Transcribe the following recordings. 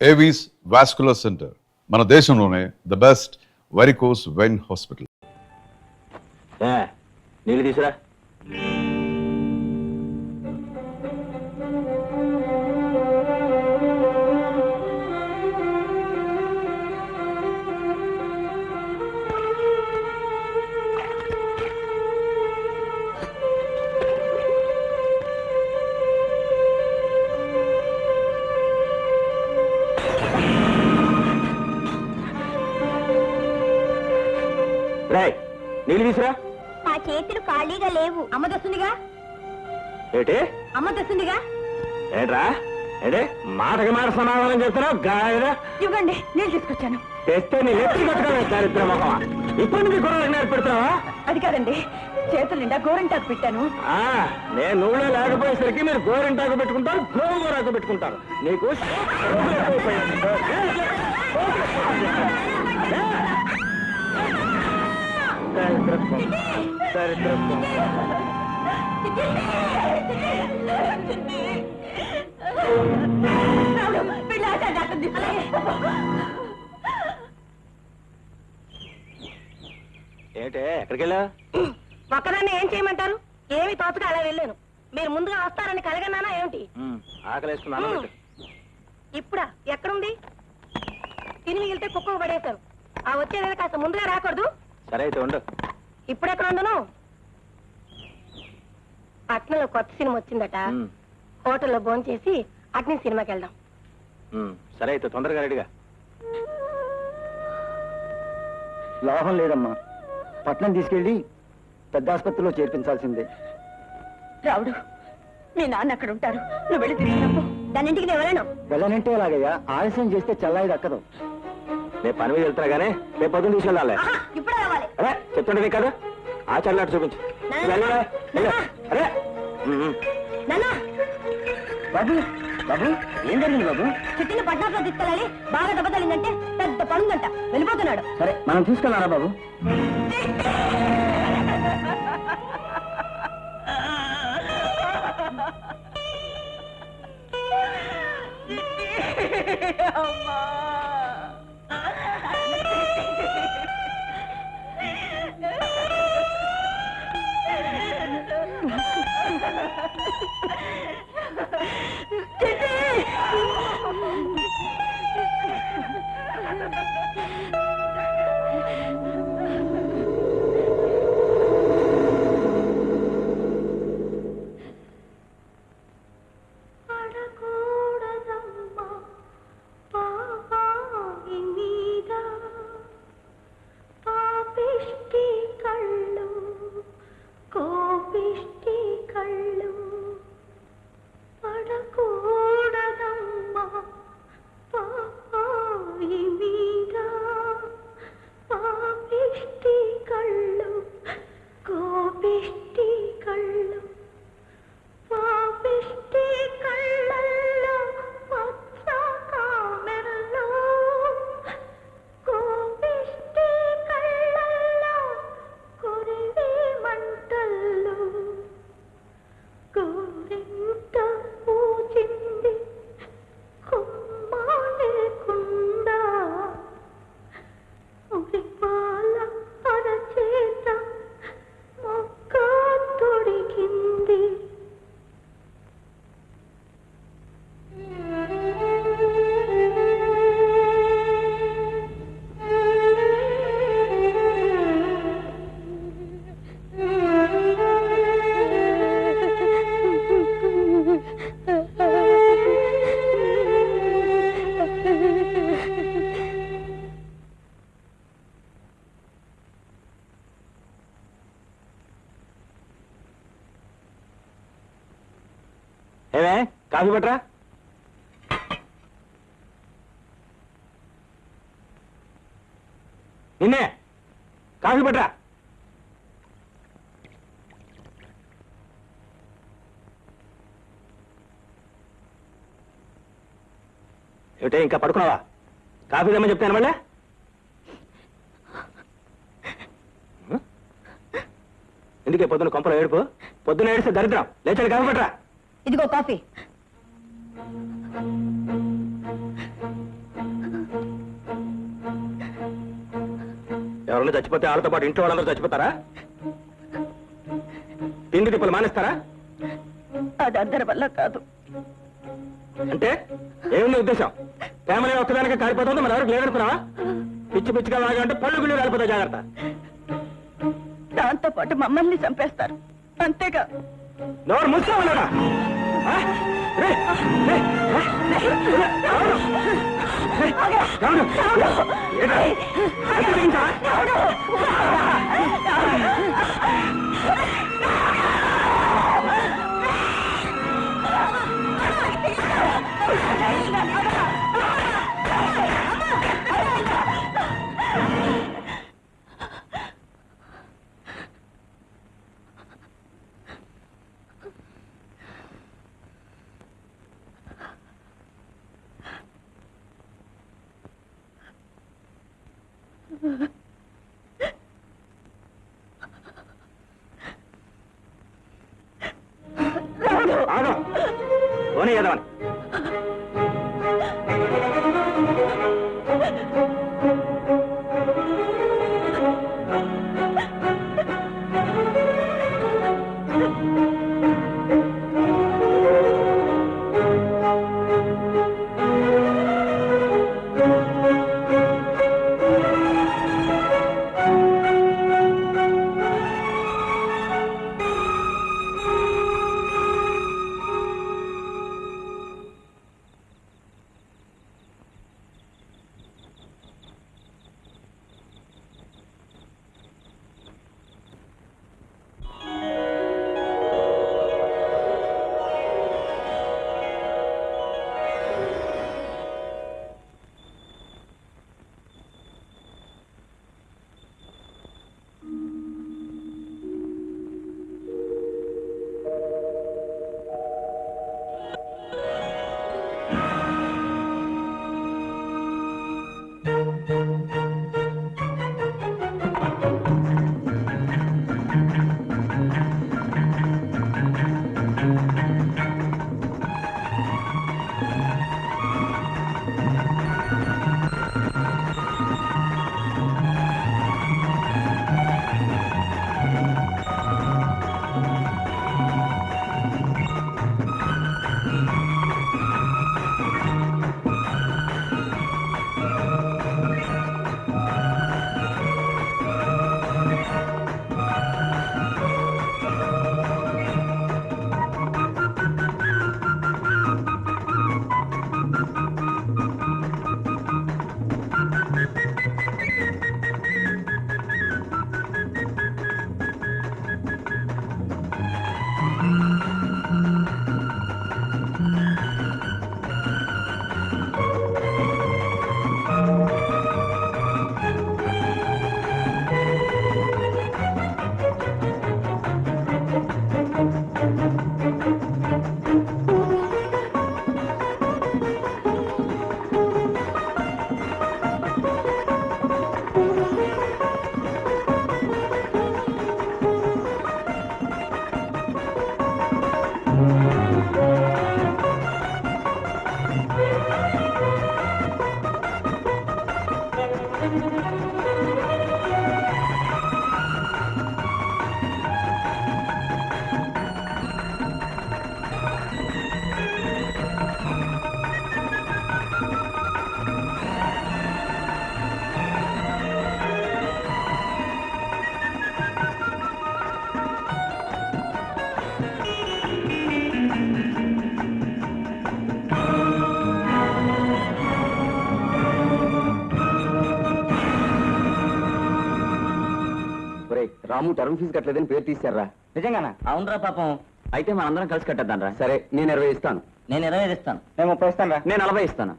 Avis vascular centre మన దేశంలోనే the best varicose vein hospital. నీళ్ళు తీసురా. నీళ్ళు తీసురా. నా చేతులు ఖాళీగా లేవు. అమ్మ తెస్తుందిగా. ఏంటి అమ్మ తెస్తుందిగా? ఏంట్రా ఏంటి మాటకి మాట సమాధానం చెప్తున్నావు? గాయరా ఇవ్వండి, నీళ్ళు తీసుకొచ్చాను. తెస్తే నీ ఎత్తి కట్టుకోవే చారిత్ర మొహమా. ఇప్పుడు నుంచి గొర్రెలకు నేర్పెడతావా? అది కాదండి, చేతులు నిండా గోరింటాకు పెట్టాను. నేను నువ్వులో లేకపోయేసరికి మీరు గోరింటాకు పెట్టుకుంటారు, గోరాకు పెట్టుకుంటారు. నీకు ఏంటే ఎక్కడికి వెళ్ళా? ఒక్కదాన్ని ఏం చేయమంటారు? ఏమి తోచగా అలా వెళ్ళాను. మీరు ముందుగా వస్తారని కలగన్నానా ఏమిటి? ఆకలేసుకున్నాను. ఇప్పుడా? ఎక్కడుంది? తిని మిగిలితే కుక్క పడేశారు. ఆ వచ్చేది కాస్త ముందుగా రాకూడదు? సరే అయితే ఉండు. ఇప్పుడు ఎక్కడ ఉండను? పట్నంలో కొత్త సినిమా వచ్చిందట. హోటల్లో భోంచేసి అట్నే సినిమాకి వెళ్దాం. సరే అయితే తొందరగా రెడీగా. లాభం లేదమ్మా, పట్నం తీసుకెళ్ళి పెద్ద ఆసుపత్రిలో చేర్పించాల్సిందే. రావుడు, మీ నాన్న అక్కడ ఉంటారు, నువ్వు వెళ్ళి తీసుకురాపో. దాని ఇంటికి నేను వెళ్ళను. వెళ్ళనంటే ఎలాగయ్యా? ఆలస్యం చేస్తే చల్లాయి దక్కదు. నేను పని మీద వెళ్తున్నా గానీ రేపు పొద్దున్న తీసుకెళ్ళాలి. ఇప్పుడే రావాలి. అరే చెప్తుండే కదా, ఆ చల్లాటు చూపించు. అరే బాబు బాబు, ఏం జరిగింది బాబు? చిట్టిని పట్నాలో తీసుకెళ్ళాలి. బాగా దెబ్బ తగిలిందంటే పెద్ద పనుందంట, వెళ్ళిపోతున్నాడు. సరే మనం తీసుకెళ్ళారా బాబు? ఏమే కాఫీ పట్టరా. నిన్నే కాఫీ పట్టరా. ఏమిటే ఇంకా పడుకున్నావా? కాఫీ తెమ్మని చెప్తాను మళ్ళీ. ఎందుకే పొద్దున కొంపలో ఏడుపు? పొద్దున ఏడిస్తే దరిద్రం. లేచాడు కాఫీ పట్టరా. ఇదిగో కాఫీ. ఎవరైనా చచ్చిపోతే వాళ్ళతో పాటు ఇంట్లో వాళ్ళందరూ చచ్చిపోతారా? తిండి తిప్పులు మానేస్తారా? అది అందరి వల్ల కాదు. అంటే ఏముంది ఉద్దేశం? ఫ్యామిలీ ఒక్కదానికి కాలిపోతుంది, మరి ఎవరికి లేదనుకున్నావా? పిచ్చి పిచ్చిగా లాగంటే పళ్ళు గుళ్ళు కాలిపోతాయి, జాగ్రత్త. దాంతో పాటు మమ్మల్ని చంపేస్తారు, అంతేగా. నోరు మూసుకోవాలరా? పోనీ ఏదవని రాము టర్మ్ ఫీజు కట్టలేదని పేరు తీశారా? నిజంగానా? అవునరా పాపం. అయితే మనందరం కలిసి కట్టేద్దాం రా. సరే, నేను 20 ఇస్తాను. నేను 25 ఇస్తాను. నేను 30 ఇస్తాను రా. నేను 40 ఇస్తాను.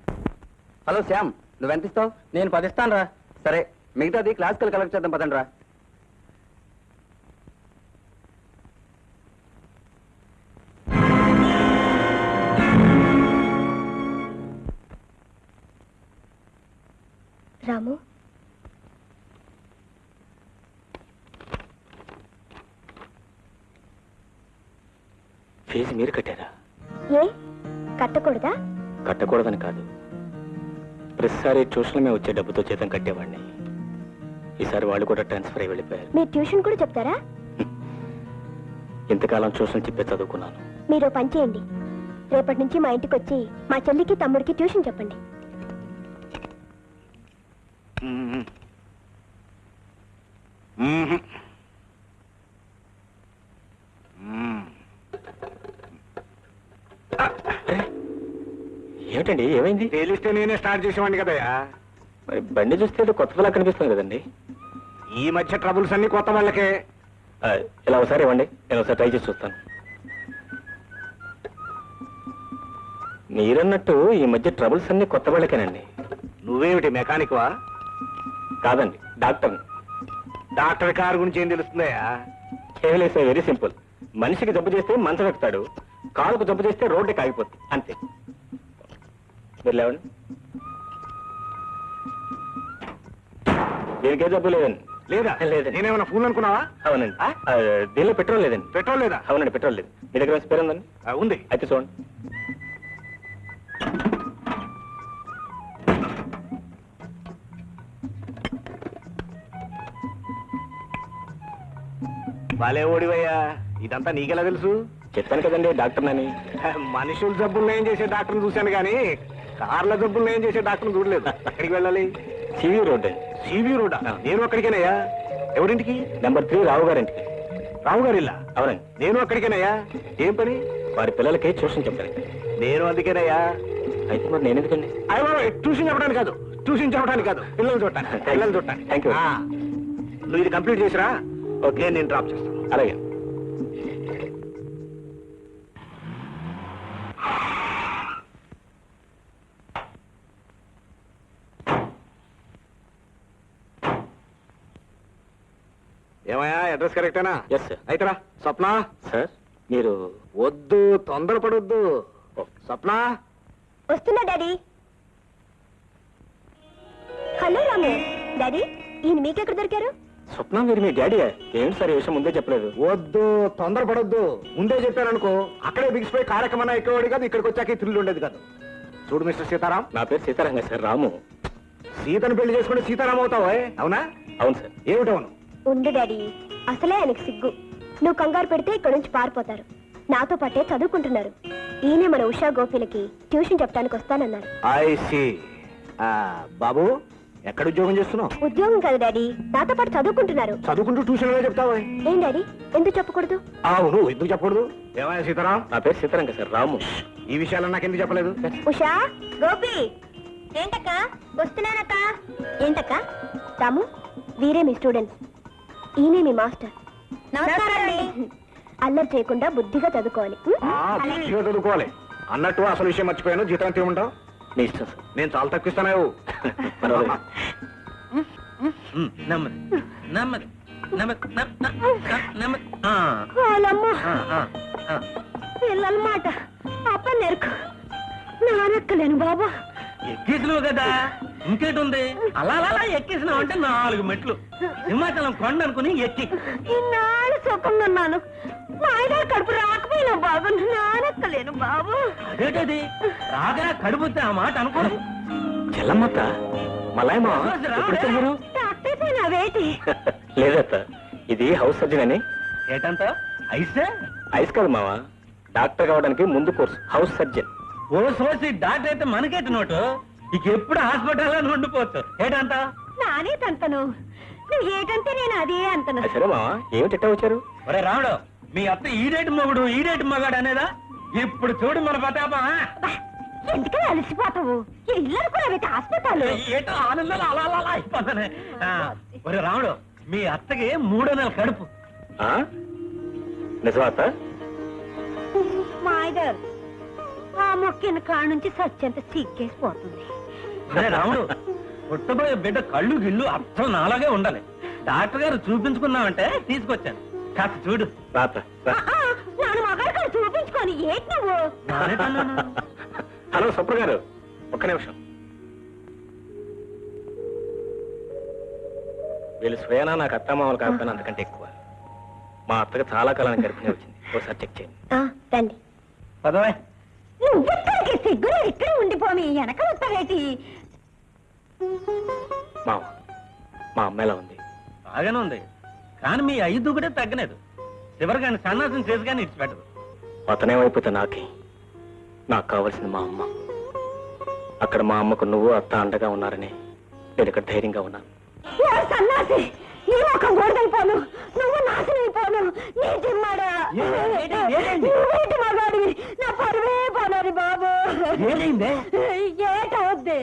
హలో శ్యామ్, నువ్వెంత ఇస్తావు? నేను 10 ఇస్తాను రా. సరే, మిగతాది క్లాసికల్ కలెక్ట్ చేద్దాం పదండి రా. రాము, ఫీజు మీరు కట్టారా? ఏ కట్టకూడదా? కట్టకూడదని కాదు, ప్రతిసారి ట్యూషన్ మీద వచ్చే డబ్బుతో జీతం కట్టేవాడిని. ఈసారి వాళ్ళు కూడా ట్రాన్స్ఫర్ అయి వెళ్ళిపోయారు. మీరు ట్యూషన్ కూడా చెప్తారా? ఇంతకాలం ట్యూషన్ చెప్పే చదువుకున్నాను. మీరు పని చేయండి, రేపటి నుంచి మా ఇంటికి వచ్చి మా చెల్లికి తమ్ముడికి ట్యూషన్ చెప్పండి. ఏమిటండి, ఏమైంది? తెలిస్తే నేనే స్టార్ట్ చేసేవాడిని కదయ్యా. మరి బండి చూస్తే ఏదో కొత్తలా కనిపిస్తుంది కదండి. ఈ మధ్య ట్రబుల్స్ అన్ని కొత్త వాళ్ళకే. ఇలా ఒకసారి ఇవ్వండి, నేను ఒకసారి ట్రై చేసి చూస్తాను. మీరన్నట్టు ఈ మధ్య ట్రబుల్స్ అన్ని కొత్త వాళ్ళకేనండి. నువ్వేమిటి మెకానిక్ వా? కాదండి, డాక్టర్ని. డాక్టర్ కారు గురించి ఏం తెలుస్తుందయ్యా? కేవలం వెరీ సింపుల్. మనిషికి జబ్బు చేస్తే మంచం ఎక్కుతాడు, కాలుకు జబ్బు చేస్తే రోడ్డుకి ఆగిపోతుంది, అంతే. మీరు లేవండి. దీనికే జబ్బు లేదండి. లేదా? లేదండి. నేనేమన్నా ఫోన్ అనుకున్నావా? అవునండి. దీనిలో పెట్రోల్ లేదండి. పెట్రోల్ లేదా? అవునండి, పెట్రోల్ లేదు. మీ దగ్గర స్పేర్ ఉందండి? ఉంది. అయితే చూడండి. భలే ఓడివయ్యా, ఇదంతా నీకెలా తెలుసు? చెప్పాను కదండి డాక్టర్ అని. మనుషుల జబ్బులు ఏం చేసే డాక్టర్ని చూశాను కానీ కార్ల జబ్బులు ఏం చేసే డాక్టర్ని చూడలేదు. ఎక్కడికి వెళ్ళాలి? సివి రోడ్ అండి. సివి రోడ్డా? నేను అక్కడికేనయ్యా. ఎవరింటికి? నెంబర్ 3 రావు గారింటికి. రావు గారి ఇల్లా? అవునండి. నేను అక్కడికేనయ్యా. ఏం పని? వారి పిల్లలకి ట్యూషన్ చెప్పాను. నేను అందుకేనయ్యా. అయితే మరి నేను ఎందుకండి? అయ్యో, ట్యూషన్ చెప్పడానికి కాదు, ట్యూషన్ చెప్పడానికి కాదు, పిల్లలు చూడటానికి. పిల్లలు చూడటానికి. Thank you. నువ్వు ఇది కంప్లీట్ చేసిరా. ఓకే, నేను డ్రాప్ చేస్తాను. అలాగే. ఏమయ్యా, అడ్రస్ కరెక్టేనా? Yes sir. అయితేరా. స్వప్న. సార్ మీరు వద్దు, తొందరపడొద్దు. స్వప్న. వస్తున్నా డాడీ. హలో రాము. డాడీ, ఈయన మీకెక్కడ దొరికారు? స్వప్న, మీరు మీ డాడీ? ఏంటి సార్ ఈ విషయం ముందే చెప్పలేదు? వద్దు, తొందరపడొద్దు. ముందే చెప్పాననుకో అక్కడే బిగిసిపోయి కార్యక్రమం ఎక్కేవాడు కాదు, ఇక్కడికి వచ్చాక థ్రిల్ ఉండేది కాదు. చూడు మిస్టర్ సీతారాం. నా పేరు సీతారాం సార్, రాము. సీతను పెళ్లి చేసుకుంటే సీతారాం అవుతావా? అవునా? అవును సార్. ఏమిటవును? ఉండు డాడీ, అసలే ఆయనకు సిగ్గు. నువ్వు కంగారు పెడితే ఇక్కడ నుంచి పారిపోతారు. నాతో పాటే చదువుకుంటున్నారు. ఈయనే మన ఉషా గోపిలకి ట్యూషన్ చెప్పడానికి వస్తానన్నారు. I see. బాబు, ఎక్కడ ఉద్యోగం చేస్తున్నావు? ఉద్యోగం కాదు డాడీ, నాతో పాటు చదువుకుంటున్నారు. చదువుకుంటూ ట్యూషన్ చెప్తావా? ఏం డాడీ, ఎందుకు చెప్పకూడదు? అవును, ఎందుకు చెప్పకూడదు? ఏమయ్యా సీతారాం? నా పేరు సీతారాం సార్, రాము. ఈ విషయాలు నాకు ఎందుకు చెప్పలేదు? ఉషా, గోపి. ఏంటక్క? వస్తున్నానక్క. ఏంటక్క? రాము, వీరే మీ స్టూడెంట్స్. ఈయనే మీ మాస్టర్. అల్లరి చేయకుండా బుద్ధిగా చదువుకోవాలి. మంచిగా చదువుకోవాలి. అన్నట్టు అసలు విషయం మర్చిపోయాను. జీతం ఎంత ఇవ్వమంటావు? మీ ఇష్టం సార్. నేను చాలా తక్కువ ఇస్తాను. పర్వాలేదు. పిల్లల మాట అప్ప నెరకు నానెక్కలేను బాబా. ఎక్కేసినావు కదా, ఇంకేటి ఉంది? అలా అలా ఎక్కేసినావు అంటే 4 మెట్లు. హిమాచలం కొండ అనుకుని ఎక్కి ఇన్నాళ్ళు సుఖంగా ఉన్నాను. మా ఆయన కడుపు రాకపోయినా బాబు, నానెక్కలేను బాబు. అదేటది రాగా కడుపుతే ఆ మాట అనుకోరు. చెల్లమ్మత్త, మలాయమా ఎప్పుడు చెప్పారు? డాక్టర్ పైన వేటి లేదత్త, ఇది హౌస్ సర్జన్ అని. ఏటంత ఐసే? ఐస్ కాదు మావా, డాక్టర్ కావడానికి ముందు కోర్సు హౌస్ సర్జన్. ఓ సోసి డాక్టర్ అయితే మనకేటి నోటు. ఇక ఎప్పుడు హాస్పిటల్లో ఉండిపోవచ్చు. ఏటంత నానే తంతను, నువ్వు ఏటంటే నేను అదే అంతను. సరే మావా, ఏమిటి ఎట్టా వచ్చారు? ఒరే రాముడు, మీ అత్త ఈడేటి మొగుడు ఈడేటి మగాడు అనేదా? ఇప్పుడు చూడు మన పతాపా. ఎందుకని అలసిపోతావు? ఇల్లు అనుకున్నావైతే హాస్పిటల్. ఏటో ఆనందాలు అలా అలా అయిపోతానే. ఒరే రాముడు, మీ అత్తకి 3వ నెల కడుపు. నిజమా అత్త? మాయగారు, ఆ మొక్కిన కాడ నుంచి సత్యంత సిగ్గేసిపోతుంది. ఒరే రాముడు, పుట్టబోయే బిడ్డ కళ్ళు గిళ్ళు అర్థం నాలాగే ఉండాలి. డాక్టర్ గారు చూపించుకున్నామంటే తీసుకొచ్చాను. కాస్త చూడు. నాన్న మగాడు కాదు చూపించుకొని ఏంటి నువ్వు? హలో సుప్ర గారు, ఒక్క నిమిషం. వీళ్ళు స్వయానా నాకు అత్తమామలు కాకపోయినా అంతకంటే ఎక్కువ. మా అత్తగా చాలా కాలానికి గర్భిణి వచ్చింది. ఒకసారి చెక్ చేయండి. రండి. పదవే. నువ్వెక్కడికి సిగ్గులు ఇక్కడ ఉండిపోమి వెనక వస్తావేటి? మా అమ్మ ఎలా ఉంది? బాగానే ఉంది, కానీ మీ ఐదు కూడా తగ్గలేదు. చివరికి ఆయన సన్నాసం చేసి కానీ ఇచ్చిపెట్టదు. అతనేమైపోతే నాకే, నాకు కావాల్సింది మా అమ్మ. అక్కడ మా అమ్మకు నువ్వు అత్త అండగా ఉన్నారని నేను ఇక్కడ ధైర్యంగా ఉన్నాను. సన్నాసి, నీ ముఖం గోడైపోను, నువ్వు నాశనైపోను, నీ జిమ్మాడా నువ్వేంటి మగాడివి, నా పరువే పోనారు బాబు. ఏటవుద్ది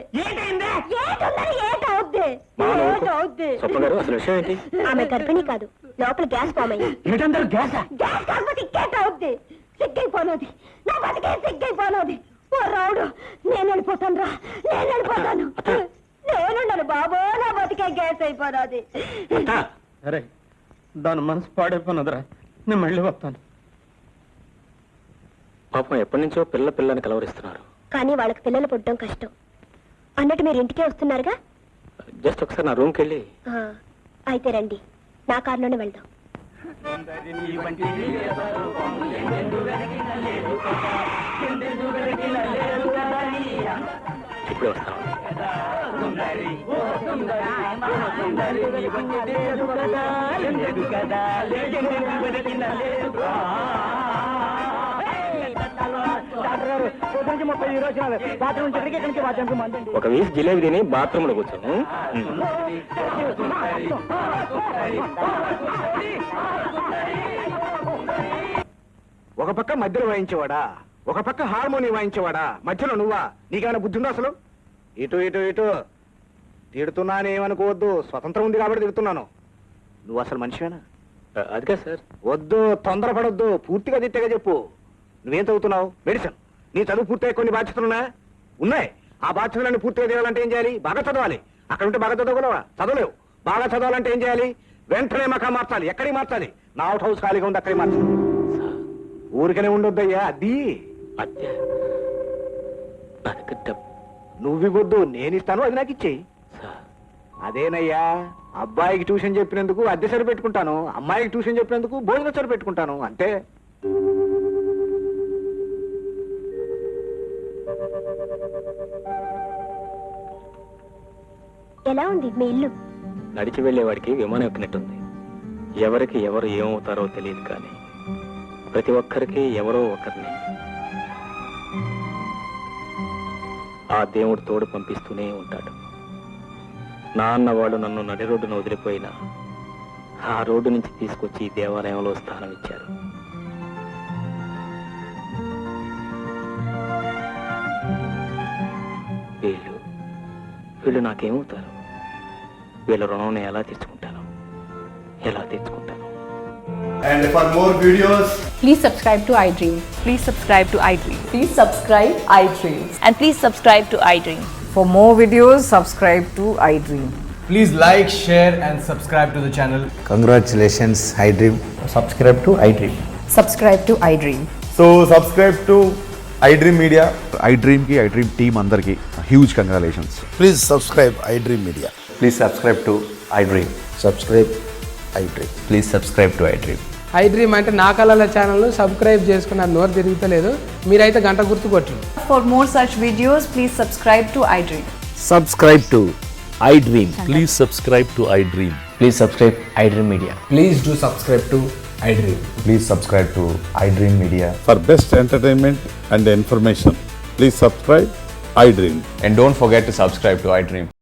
స్వప్న గారు, అసలు విషయం ఏంటి? ఆమె గర్భిణి కాదు, లోపల గ్యాస్ ఫామ్ అయ్యింది. ఏంటంటారు? గ్యాసా? గ్యాస్ కాకపోతే ఇంకేటవుద్ది? సిగ్గైపోనది, నా బతికే సిగ్గైపోనది. ఓ రావుడు, నేను వెళ్ళిపోతాను రా, నేను వెళ్ళిపోతాను. నేనుండను బాబు, నా బతికే గ్యాస్ అయిపోనది. సరే, దాని మనసు పాడైపోయినదిరా, నేను మళ్ళీ వస్తాను. పాపం ఎప్పటి నుంచో పిల్లని కలవరిస్తున్నారు. కానీ వాళ్ళకి పిల్లలు పుట్టడం కష్టం. అన్నట్టు మీరు ఇంటికే వస్తున్నారుగా? జస్ట్ ఒకసారి నా రూమ్కి వెళ్ళి. అయితే రండి, నా కారులోనే వెళ్దాం. ఇప్పుడే వస్తాను. ఒక వీసి జిలేబీ తిని బాత్రూమ్ లో కూర్చోను. ఒక పక్క మధ్యలో వాయించేవాడా, ఒక పక్క హార్మోని వాయించేవాడా, మధ్యలో నువ్వా? నీకేమైనా బుద్ధి ఉందా అసలు? ఇటు ఇటు ఇటు తిడుతున్నాను, ఏమనుకోవద్దు, స్వతంత్రం ఉంది కాబట్టి తిడుతున్నాను. నువ్వు అసలు మనిషివేనా? అదిగా సార్. వద్దు, తొందరపడొద్దు, పూర్తిగా తిట్టగా చెప్పు. నువ్వేం చదువుతున్నావు? మెడిసిన్. నీ చదువు పూర్తయ్యే కొన్ని బాధ్యతలున్నా ఉన్నాయి. ఆ బాధ్యతలను పూర్తిగా చేయాలంటే ఏం చేయాలి? బాగా చదవాలి. అక్కడ ఉంటే బాగా చదవగలవా? చదవలేవు. బాగా చదవాలంటే ఏం చేయాలి? వెంటనే మకా మార్చాలి. ఎక్కడికి మార్చాలి? నా అవుట్ హౌస్ ఖాళీగా ఉంది, అక్కడికి మార్చాలి. ఊరికనే ఉండొద్దయ్యా. అది నువ్వివద్దు, నేను ఇస్తాను, అది నాకు ఇచ్చేయి. అదేనయ్యా, అబ్బాయికి ట్యూషన్ చెప్పినందుకు అద్దె సరి పెట్టుకుంటాను, అమ్మాయికి ట్యూషన్ చెప్పినందుకు భోజనం సరి పెట్టుకుంటాను, అంతే. ఎలా ఉంది మీ ఇల్లు? నడిచి వెళ్లేవాడికి విమానం ఎక్కినట్టుంది. ఎవరికి ఎవరు ఏమవుతారో తెలియదు, కానీ ప్రతి ఒక్కరికి ఎవరో ఒకరిని ఆ దేవుడు తోడు పంపిస్తూనే ఉంటాడు. నా అన్నవాళ్ళు నన్ను నడి రోడ్డును వదిలిపోయినా ఆ రోడ్డు నుంచి తీసుకొచ్చి ఈ దేవాలయంలో స్థానం ఇచ్చారు. వీళ్ళు నాకేమవుతారు? వీళ్ళ రుణం నేను ఎలా తెచ్చుకుంటాను? And for more videos, Please subscribe to iDream. Please subscribe to iDream. Please subscribe iDream. And please subscribe to iDream. For more videos, subscribe to iDream. please like, share and subscribe to the channel. Congratulations, iDream. Subscribe to iDream. Subscribe to iDream. So subscribe to iDream Media. iDream team andarki huge congratulations. Please subscribe iDream Media. Please subscribe to iDream. Subscribe iDream. Please subscribe to iDream. iDream అంటే నా కళల channel subscribe చేసుకున్న నోరు తిరుగుతలేదు, మీరైతే గంట గుర్తు కొట్టండి. For more such videos, please subscribe to iDream. Subscribe to iDream. Please subscribe to iDream. Please subscribe iDream Media. Please do subscribe to iDream. Please subscribe to iDream Media. For best entertainment and information, please subscribe iDream. And don't forget to subscribe to iDream.